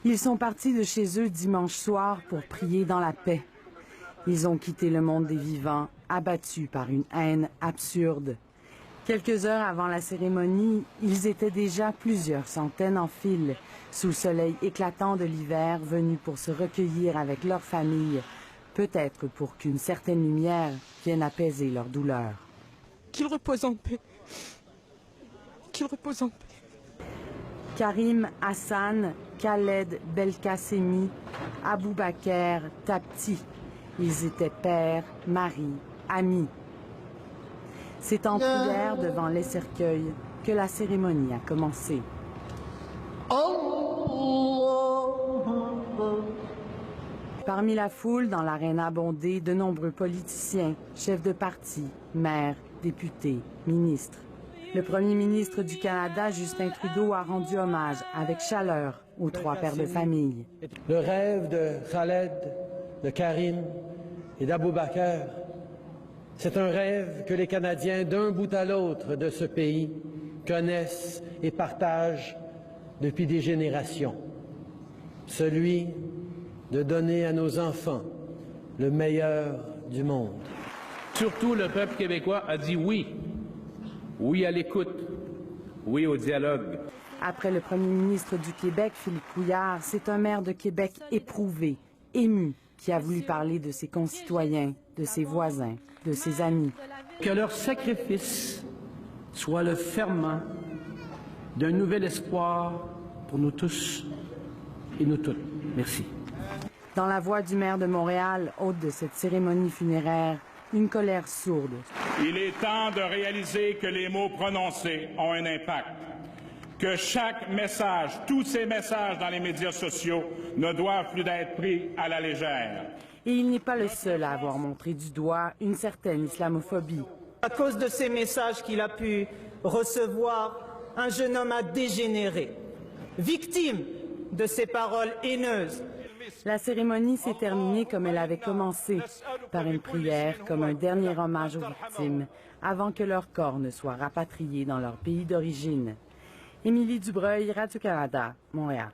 Ils sont partis de chez eux dimanche soir pour prier dans la paix. Ils ont quitté le monde des vivants, abattus par une haine absurde. Quelques heures avant la cérémonie, ils étaient déjà plusieurs centaines en file, sous le soleil éclatant de l'hiver, venus pour se recueillir avec leur famille, peut-être pour qu'une certaine lumière vienne apaiser leur douleur. Qu'il repose en paix. Qu'il repose en paix. Karim Hassan, Khaled Belkacemi, Aboubaker Tapti. Ils étaient père, mari, amis. C'est en prière devant les cercueils que la cérémonie a commencé. Parmi la foule, dans l'aréna bondée, de nombreux politiciens, chefs de parti, maires, députés, ministres. Le premier ministre du Canada, Justin Trudeau, a rendu hommage avec chaleur aux trois pères de famille. Le rêve de Khaled, de Karim et d'Aboubaker, c'est un rêve que les Canadiens, d'un bout à l'autre de ce pays, connaissent et partagent depuis des générations. Celui de donner à nos enfants le meilleur du monde. Surtout, le peuple québécois a dit oui. Oui à l'écoute. Oui au dialogue. Après le premier ministre du Québec, Philippe Couillard, c'est un maire de Québec éprouvé, ému, qui a voulu parler de ses concitoyens, de ses voisins, de ses amis. Que leur sacrifice soit le ferment d'un nouvel espoir pour nous tous et nous toutes. Merci. Dans la voix du maire de Montréal, hôte de cette cérémonie funéraire, une colère sourde. Il est temps de réaliser que les mots prononcés ont un impact. Que chaque message, tous ces messages dans les médias sociaux ne doivent plus être pris à la légère. Et il n'est pas le seul à avoir montré du doigt une certaine islamophobie. À cause de ces messages qu'il a pu recevoir, un jeune homme a dégénéré, victime de ces paroles haineuses. La cérémonie s'est terminée comme elle avait commencé, par une prière comme un dernier hommage aux victimes, avant que leur corps ne soit rapatrié dans leur pays d'origine. Émilie Dubreuil, Radio-Canada, Montréal.